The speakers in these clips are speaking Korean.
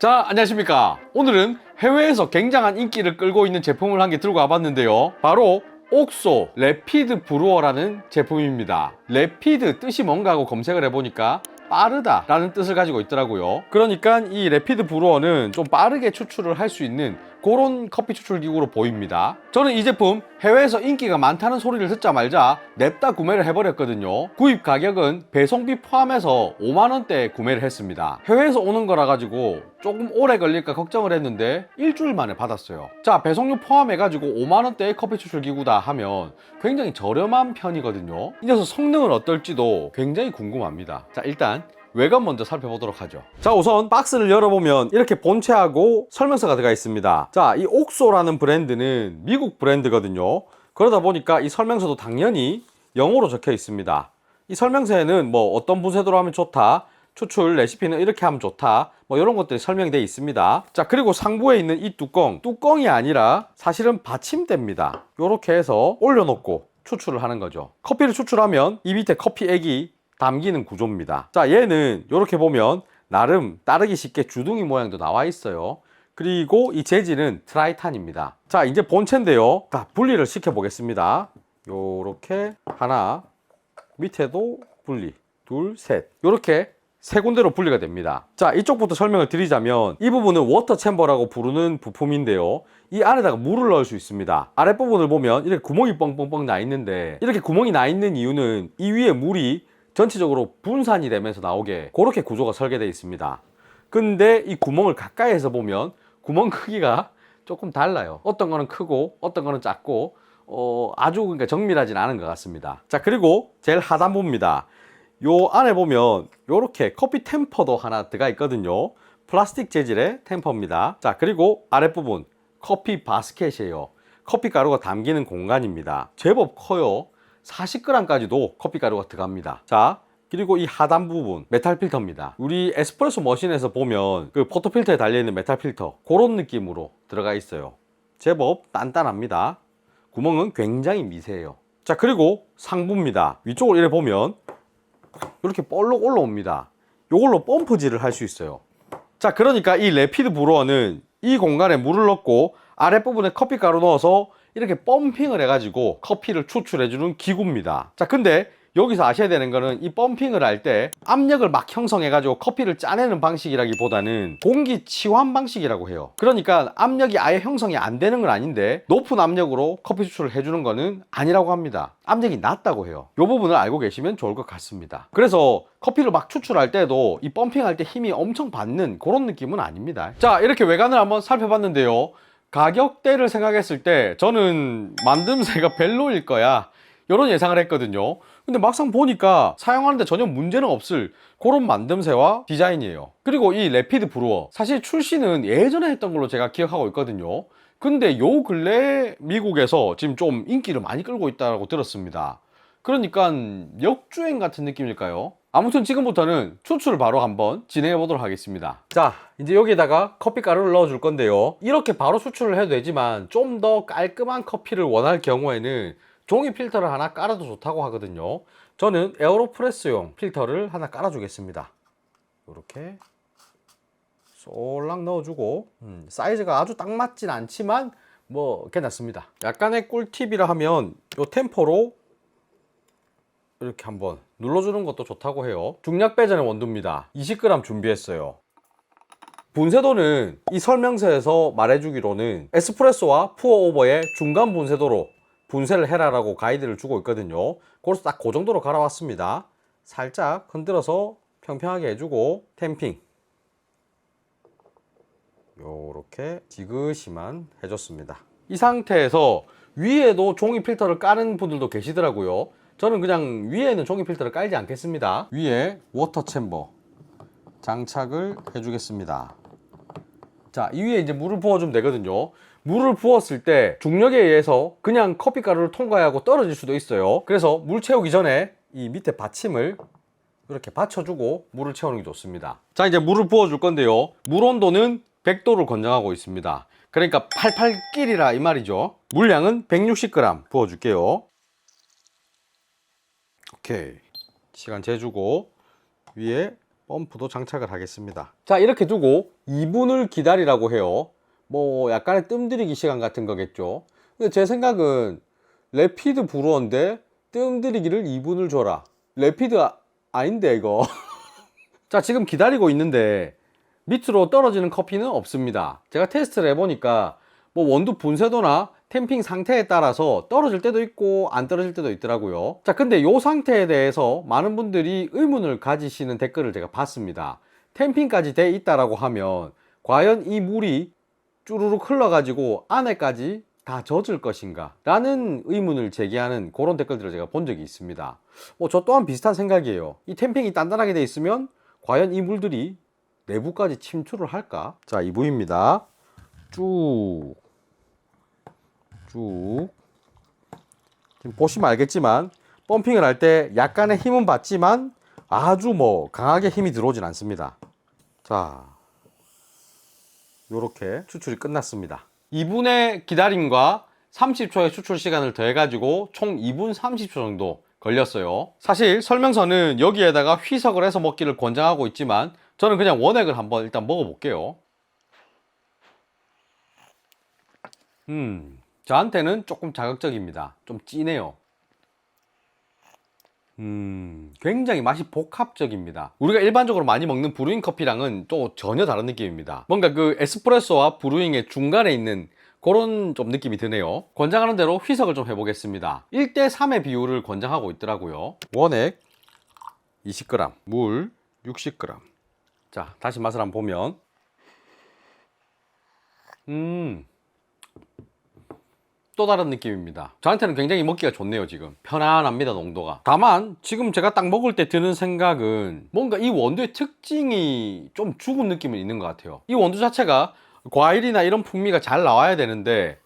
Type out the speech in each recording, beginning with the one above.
자, 안녕하십니까. 오늘은 해외에서 굉장한 인기를 끌고 있는 제품을 한 개 들고 와봤는데요. 바로 옥소 래피드 브루어라는 제품입니다. 래피드 뜻이 뭔가 하고 검색을 해보니까 빠르다 라는 뜻을 가지고 있더라고요. 그러니까 이 래피드 브루어는 좀 빠르게 추출을 할 수 있는 그런 커피 추출 기구로 보입니다. 저는 이 제품 해외에서 인기가 많다는 소리를 듣자 말자 냅다 구매를 해버렸거든요. 구입 가격은 배송비 포함해서 5만원대에 구매를 했습니다. 해외에서 오는 거라 가지고 조금 오래 걸릴까 걱정을 했는데 일주일 만에 받았어요. 자, 배송료 포함해가지고 5만원대의 커피 추출 기구다 하면 굉장히 저렴한 편이거든요. 이 녀석 성능은 어떨지도 굉장히 궁금합니다. 자, 일단 외관 먼저 살펴보도록 하죠. 자, 우선 박스를 열어보면 이렇게 본체하고 설명서가 들어가 있습니다. 자, 이 옥소라는 브랜드는 미국 브랜드거든요. 그러다 보니까 이 설명서도 당연히 영어로 적혀 있습니다. 이 설명서에는 뭐 어떤 분쇄도로 하면 좋다, 추출 레시피는 이렇게 하면 좋다, 뭐 이런 것들이 설명이 되어 있습니다. 자, 그리고 상부에 있는 이 뚜껑이 아니라 사실은 받침대입니다. 이렇게 해서 올려놓고 추출을 하는 거죠. 커피를 추출하면 이 밑에 커피액이 담기는 구조입니다. 자, 얘는 이렇게 보면 나름 따르기 쉽게 주둥이 모양도 나와 있어요. 그리고 이 재질은 트라이탄입니다. 자, 이제 본체인데요. 자, 분리를 시켜 보겠습니다. 요렇게 하나, 밑에도 분리, 둘, 셋, 요렇게 세 군데로 분리가 됩니다. 자, 이쪽부터 설명을 드리자면 이 부분은 워터 챔버라고 부르는 부품인데요. 이 안에다가 물을 넣을 수 있습니다. 아랫부분을 보면 이렇게 구멍이 뻥뻥뻥 나 있는데, 이렇게 구멍이 나 있는 이유는 이 위에 물이 전체적으로 분산이 되면서 나오게 그렇게 구조가 설계되어 있습니다. 근데 이 구멍을 가까이에서 보면 구멍 크기가 조금 달라요. 어떤 거는 크고 어떤 거는 작고 아주 그러니까 정밀하진 않은 것 같습니다. 자, 그리고 제일 하단부입니다. 요 안에 보면 요렇게 커피 템퍼도 하나 들어가 있거든요. 플라스틱 재질의 템퍼입니다. 자, 그리고 아랫부분 커피 바스켓이에요. 커피 가루가 담기는 공간입니다. 제법 커요. 40g까지도 커피 가루가 들어갑니다. 자, 그리고 이 하단 부분 메탈 필터입니다. 우리 에스프레소 머신에서 보면 그 포토 필터에 달려있는 메탈 필터, 그런 느낌으로 들어가 있어요. 제법 단단합니다. 구멍은 굉장히 미세해요. 자, 그리고 상부입니다. 위쪽을 이렇게 보면 이렇게 볼록 올라옵니다. 이걸로 펌프질을 할 수 있어요. 자, 그러니까 이 래피드 브루어는 이 공간에 물을 넣고 아랫부분에 커피 가루 넣어서 이렇게 펌핑을 해가지고 커피를 추출해주는 기구입니다. 자, 근데 여기서 아셔야 되는 거는 이 펌핑을 할 때 압력을 막 형성해가지고 커피를 짜내는 방식이라기보다는 공기 치환 방식이라고 해요. 그러니까 압력이 아예 형성이 안 되는 건 아닌데 높은 압력으로 커피 추출을 해주는 거는 아니라고 합니다. 압력이 낮다고 해요. 이 부분을 알고 계시면 좋을 것 같습니다. 그래서 커피를 막 추출할 때도 이 펌핑할 때 힘이 엄청 받는 그런 느낌은 아닙니다. 자, 이렇게 외관을 한번 살펴봤는데요. 가격대를 생각했을 때 저는 만듦새가 별로일 거야, 이런 예상을 했거든요. 근데 막상 보니까 사용하는데 전혀 문제는 없을 그런 만듦새와 디자인이에요. 그리고 이 래피드 브루어 사실 출시는 예전에 했던 걸로 제가 기억하고 있거든요. 근데 요 근래 미국에서 지금 좀 인기를 많이 끌고 있다고 들었습니다. 그러니까 역주행 같은 느낌일까요? 아무튼 지금부터는 추출 바로 한번 진행해 보도록 하겠습니다. 자, 이제 여기에다가 커피 가루를 넣어 줄 건데요. 이렇게 바로 추출을 해도 되지만 좀 더 깔끔한 커피를 원할 경우에는 종이 필터를 하나 깔아도 좋다고 하거든요. 저는 에어로프레스용 필터를 하나 깔아 주겠습니다. 이렇게 쏠락 넣어주고, 사이즈가 아주 딱 맞진 않지만 뭐 괜찮습니다. 약간의 꿀팁이라 하면 이 템포로 이렇게 한번 눌러주는 것도 좋다고 해요. 중력 배전의 원두입니다. 20g 준비했어요. 분쇄도는 이 설명서에서 말해주기로는 에스프레소와 푸어오버의 중간 분쇄도로 분쇄를 해라라고 가이드를 주고 있거든요. 그래서 딱 그 정도로 갈아왔습니다. 살짝 흔들어서 평평하게 해주고 탬핑 요렇게 지그시만 해줬습니다. 이 상태에서 위에도 종이 필터를 까는 분들도 계시더라고요. 저는 그냥 위에는 종이 필터를 깔지 않겠습니다. 위에 워터 챔버 장착을 해주겠습니다. 자, 이 위에 이제 물을 부어주면 되거든요. 물을 부었을 때 중력에 의해서 그냥 커피 가루를 통과하고 떨어질 수도 있어요. 그래서 물 채우기 전에 이 밑에 받침을 이렇게 받쳐주고 물을 채우는 게 좋습니다. 자, 이제 물을 부어줄 건데요. 물 온도는 100도를 권장하고 있습니다. 그러니까 88끼리라 이 말이죠. 물량은 160g 부어줄게요. 오케이. 시간 재주고 위에 펌프도 장착을 하겠습니다. 자, 이렇게 두고 2분을 기다리라고 해요. 뭐 약간의 뜸들이기 시간 같은 거겠죠. 근데 제 생각은 레피드 브루어인데 뜸들이기를 2분을 줘라. 레피드 아닌데 이거. 자, 지금 기다리고 있는데 밑으로 떨어지는 커피는 없습니다. 제가 테스트를 해보니까 뭐 원두 분쇄도나 탬핑 상태에 따라서 떨어질 때도 있고 안 떨어질 때도 있더라고요. 자, 근데 이 상태에 대해서 많은 분들이 의문을 가지시는 댓글을 제가 봤습니다. 탬핑까지 돼 있다라고 하면 과연 이 물이 쭈루룩 흘러가지고 안에까지 다 젖을 것인가 라는 의문을 제기하는 그런 댓글들을 제가 본 적이 있습니다. 저 또한 비슷한 생각이에요. 이 탬핑이 단단하게 돼 있으면 과연 이 물들이 내부까지 침투를 할까? 자, 이 부위입니다. 쭉 지금 보시면 알겠지만 펌핑을 할 때 약간의 힘은 받지만 아주 뭐 강하게 힘이 들어오진 않습니다. 자, 요렇게 추출이 끝났습니다. 2분의 기다림과 30초의 추출 시간을 더해가지고 총 2분 30초 정도 걸렸어요. 사실 설명서는 여기에다가 희석을 해서 먹기를 권장하고 있지만 저는 그냥 원액을 한번 일단 먹어볼게요. 저한테는 조금 자극적입니다. 좀 진해요. 굉장히 맛이 복합적입니다. 우리가 일반적으로 많이 먹는 브루잉 커피랑은 또 전혀 다른 느낌입니다. 뭔가 그 에스프레소와 브루잉의 중간에 있는 그런 좀 느낌이 드네요. 권장하는 대로 희석을 좀 해보겠습니다. 1대3의 비율을 권장하고 있더라고요. 원액 20g, 물 60g. 자, 다시 맛을 한번 보면 또 다른 느낌입니다. 저한테는 굉장히 먹기가 좋네요. 지금 편안합니다, 농도가. 다만 지금 제가 딱 먹을 때 드는 생각은 뭔가 이 원두의 특징이 좀 죽은 느낌은 있는 것 같아요. 이 원두 자체가 과일이나 이런 풍미가 잘 나와야 되는데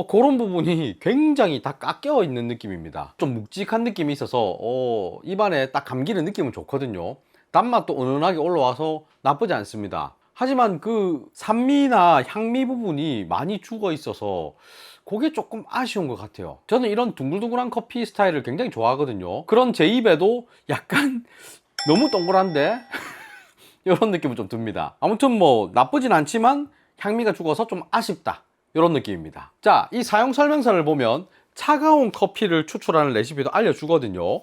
그런 부분이 굉장히 다 깎여 있는 느낌입니다. 좀 묵직한 느낌이 있어서 입안에 딱 감기는 느낌은 좋거든요. 단맛도 은은하게 올라와서 나쁘지 않습니다. 하지만 그 산미나 향미 부분이 많이 죽어 있어서 그게 조금 아쉬운 것 같아요. 저는 이런 둥글둥글한 커피 스타일을 굉장히 좋아하거든요. 그런 제 입에도 약간 너무 동그란데? 이런 느낌은 좀 듭니다. 아무튼 뭐 나쁘진 않지만 향미가 죽어서 좀 아쉽다, 이런 느낌입니다. 자, 이 사용 설명서를 보면 차가운 커피를 추출하는 레시피도 알려주거든요.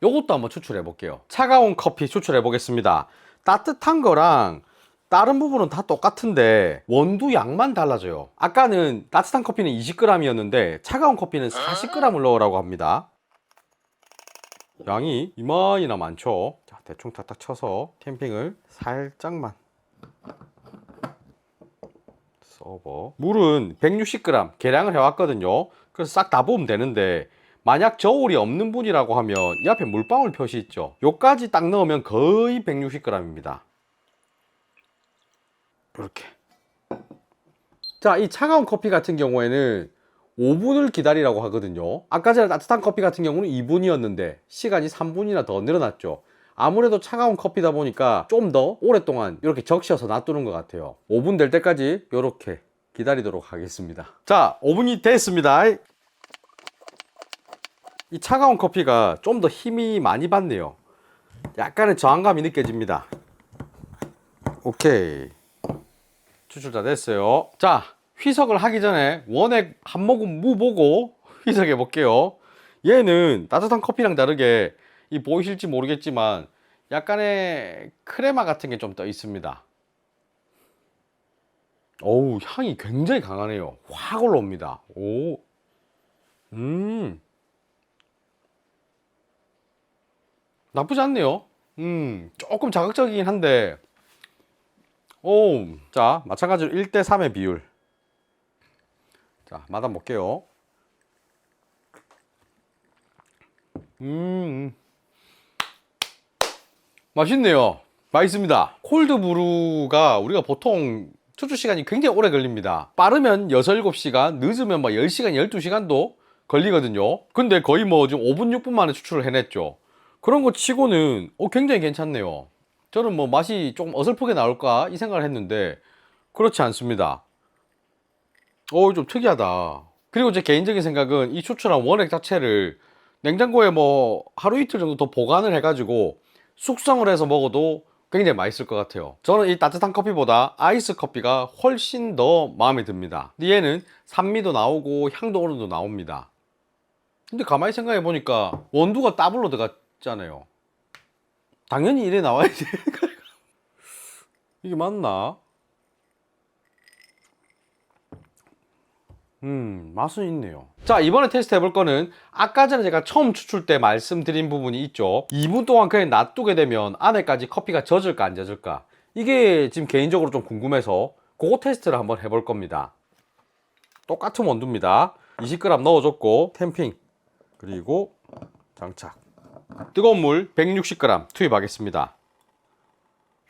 요것도 한번 추출해 볼게요. 차가운 커피 추출해 보겠습니다. 따뜻한 거랑 다른 부분은 다 똑같은데 원두 양만 달라져요. 아까는 따뜻한 커피는 20g이었는데 차가운 커피는 40g을 넣으라고 합니다. 양이 이만이나 많죠. 자, 대충 탁탁 쳐서 탬핑을 살짝만 써버. 물은 160g 계량을 해왔거든요. 그래서 싹 다 부으면 되는데 만약 저울이 없는 분이라고 하면 이 앞에 물방울 표시 있죠. 요까지 딱 넣으면 거의 160g입니다. 이렇게. 자, 이 차가운 커피 같은 경우에는 5분을 기다리라고 하거든요. 아까 전에 따뜻한 커피 같은 경우는 2분이었는데 시간이 3분이나 더 늘어났죠. 아무래도 차가운 커피다 보니까 좀 더 오랫동안 이렇게 적셔서 놔두는 것 같아요. 5분 될 때까지 이렇게 기다리도록 하겠습니다. 자, 5분이 됐습니다. 이 차가운 커피가 좀 더 힘이 많이 받네요. 약간의 저항감이 느껴집니다. 오케이, 추출 다 됐어요. 자, 희석을 하기 전에 원액 한 모금 무 보고 희석해 볼게요. 얘는 따뜻한 커피랑 다르게 보이실지 모르겠지만 약간의 크레마 같은 게 좀 떠 있습니다. 어우, 향이 굉장히 강하네요. 확 올라옵니다. 오, 나쁘지 않네요. 조금 자극적이긴 한데, 오, 자, 마찬가지로 1대3의 비율. 자, 맛 한번 볼게요. 맛있네요. 맛있습니다. 콜드 브루가 우리가 보통 추출 시간이 굉장히 오래 걸립니다. 빠르면 6, 7시간, 늦으면 막 10시간, 12시간도 걸리거든요. 근데 거의 뭐 지금 5분, 6분 만에 추출을 해냈죠. 그런 거 치고는 굉장히 괜찮네요. 저는 뭐 맛이 조금 어설프게 나올까 이 생각을 했는데 그렇지 않습니다. 좀 특이하다. 그리고 제 개인적인 생각은 이 추출한 원액 자체를 냉장고에 뭐 하루 이틀 정도 더 보관을 해가지고 숙성을 해서 먹어도 굉장히 맛있을 것 같아요. 저는 이 따뜻한 커피보다 아이스 커피가 훨씬 더 마음에 듭니다. 근데 얘는 산미도 나오고 향도 어느 정도 나옵니다. 근데 가만히 생각해 보니까 원두가 더블로 들어갔잖아요. 당연히 이래 나와야지. 이게 맞나? 맛은 있네요. 자, 이번에 테스트 해볼 거는 아까 전에 제가 처음 추출 때 말씀드린 부분이 있죠. 2분 동안 그냥 놔두게 되면 안에까지 커피가 젖을까 안 젖을까, 이게 지금 개인적으로 좀 궁금해서 그거 테스트를 한번 해볼 겁니다. 똑같은 원두입니다. 20g 넣어줬고 템핑, 그리고 장착. 뜨거운 물 160g 투입하겠습니다.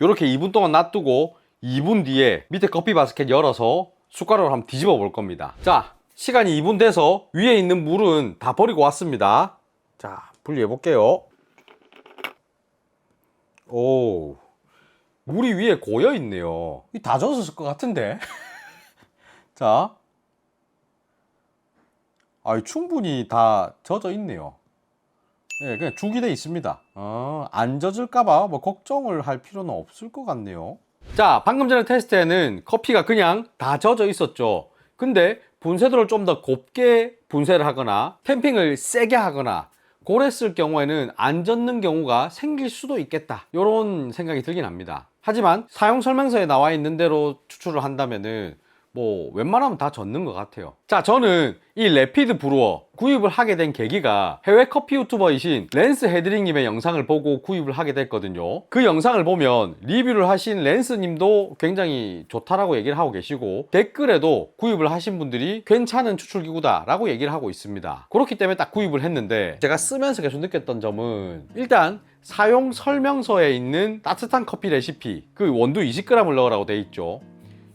이렇게 2분 동안 놔두고 2분 뒤에 밑에 커피 바스켓 열어서 숟가락으로 한번 뒤집어 볼 겁니다. 자, 시간이 2분 돼서 위에 있는 물은 다 버리고 왔습니다. 자, 분리해 볼게요. 오, 물이 위에 고여 있네요. 다 젖었을 것 같은데. 자, 충분히 다 젖어 있네요. 네, 그냥 죽이 돼 있습니다. 안 젖을까봐 뭐 걱정을 할 필요는 없을 것 같네요. 자, 방금 전에 테스트에는 커피가 그냥 다 젖어 있었죠. 근데 분쇄도를 좀 더 곱게 분쇄를 하거나 템핑을 세게 하거나 그랬을 경우에는 안 젖는 경우가 생길 수도 있겠다, 이런 생각이 들긴 합니다. 하지만 사용 설명서에 나와 있는 대로 추출을 한다면은 뭐 웬만하면 다 젖는 것 같아요. 자, 저는 이 레피드 브루어 구입을 하게 된 계기가 해외 커피 유튜버이신 랜스 헤드링님의 영상을 보고 구입을 하게 됐거든요. 그 영상을 보면 리뷰를 하신 랜스님도 굉장히 좋다라고 얘기를 하고 계시고, 댓글에도 구입을 하신 분들이 괜찮은 추출기구다 라고 얘기를 하고 있습니다. 그렇기 때문에 딱 구입을 했는데, 제가 쓰면서 계속 느꼈던 점은, 일단 사용 설명서에 있는 따뜻한 커피 레시피, 그 원두 20g을 넣으라고 돼 있죠.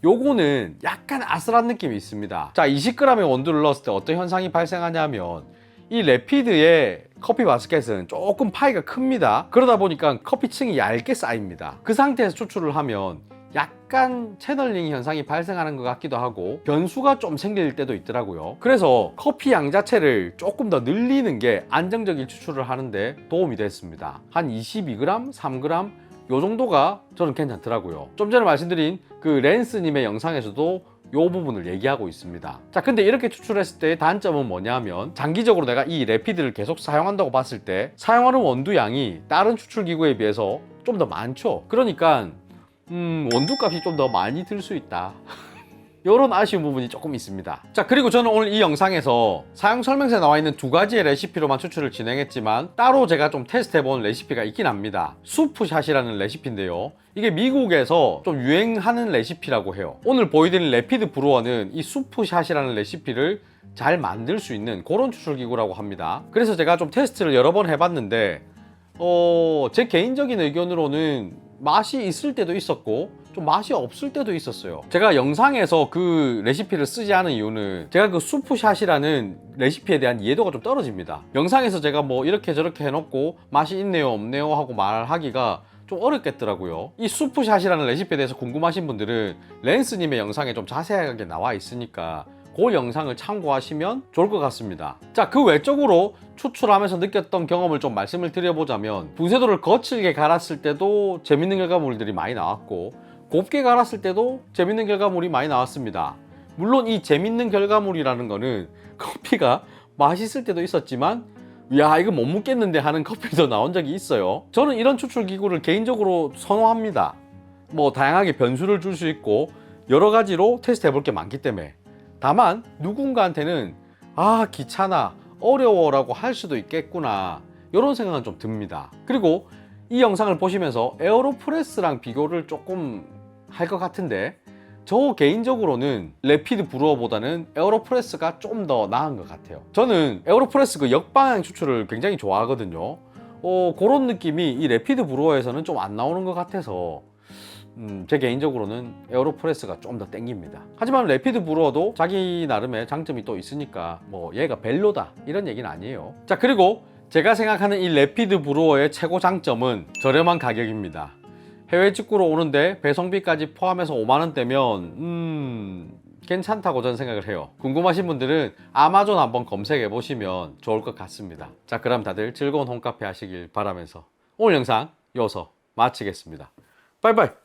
요거는 약간 아슬한 느낌이 있습니다. 자, 20g의 원두를 넣었을 때 어떤 현상이 발생하냐면, 이 레피드의 커피 바스켓은 조금 파이가 큽니다. 그러다 보니까 커피층이 얇게 쌓입니다. 그 상태에서 추출을 하면 약간 채널링 현상이 발생하는 것 같기도 하고 변수가 좀 생길 때도 있더라고요. 그래서 커피 양 자체를 조금 더 늘리는 게 안정적인 추출을 하는데 도움이 됐습니다. 한 22g, 3g 요 정도가 저는 괜찮더라고요. 좀 전에 말씀드린 그 랜스님의 영상에서도 요 부분을 얘기하고 있습니다. 자, 근데 이렇게 추출했을 때의 단점은 뭐냐면, 장기적으로 내가 이 레피드를 계속 사용한다고 봤을 때 사용하는 원두 양이 다른 추출 기구에 비해서 좀 더 많죠. 그러니까 원두 값이 좀 더 많이 들 수 있다. 이런 아쉬운 부분이 조금 있습니다. 자, 그리고 저는 오늘 이 영상에서 사용 설명서에 나와 있는 2가지의 레시피로만 추출을 진행했지만 따로 제가 좀 테스트해본 레시피가 있긴 합니다. 수프샷이라는 레시피인데요, 이게 미국에서 좀 유행하는 레시피라고 해요. 오늘 보여드린 레피드 브루어는 이 수프샷이라는 레시피를 잘 만들 수 있는 그런 추출기구라고 합니다. 그래서 제가 좀 테스트를 여러 번 해봤는데 제 개인적인 의견으로는 맛이 있을 때도 있었고 좀 맛이 없을 때도 있었어요. 제가 영상에서 그 레시피를 쓰지 않은 이유는 제가 그 수프샷이라는 레시피에 대한 이해도가 좀 떨어집니다. 영상에서 제가 뭐 이렇게 저렇게 해놓고 맛이 있네요 없네요 하고 말하기가 좀 어렵겠더라고요. 이 수프샷이라는 레시피에 대해서 궁금하신 분들은 랜스님의 영상에 좀 자세하게 나와 있으니까 그 영상을 참고하시면 좋을 것 같습니다. 자, 그 외적으로 추출하면서 느꼈던 경험을 좀 말씀을 드려보자면, 분쇄도를 거칠게 갈았을 때도 재밌는 결과물들이 많이 나왔고 곱게 갈았을 때도 재밌는 결과물이 많이 나왔습니다. 물론 이 재밌는 결과물이라는 거는 커피가 맛있을 때도 있었지만 야, 이거 못 먹겠는데 하는 커피도 나온 적이 있어요. 저는 이런 추출 기구를 개인적으로 선호합니다. 뭐 다양하게 변수를 줄 수 있고 여러 가지로 테스트 해볼 게 많기 때문에. 다만 누군가한테는 귀찮아, 어려워 라고 할 수도 있겠구나, 이런 생각은 좀 듭니다. 그리고 이 영상을 보시면서 에어로프레스랑 비교를 조금 할 것 같은데, 저 개인적으로는 레피드 브루어보다는 에어로프레스가 좀 더 나은 것 같아요. 저는 에어로프레스 그 역방향 추출을 굉장히 좋아하거든요. 그런 느낌이 이 레피드 브루어에서는 좀 안 나오는 것 같아서 제 개인적으로는 에어로프레스가 좀 더 땡깁니다. 하지만 레피드 브루어도 자기 나름의 장점이 또 있으니까 뭐 얘가 벨로다 이런 얘기는 아니에요. 자, 그리고 제가 생각하는 이 레피드 브루어의 최고 장점은 저렴한 가격입니다. 해외 직구로 오는데 배송비까지 포함해서 5만원대면 괜찮다고 저는 생각을 해요. 궁금하신 분들은 아마존 한번 검색해 보시면 좋을 것 같습니다. 자, 그럼 다들 즐거운 홈카페 하시길 바라면서 오늘 영상 이어서 마치겠습니다. 빠이빠이.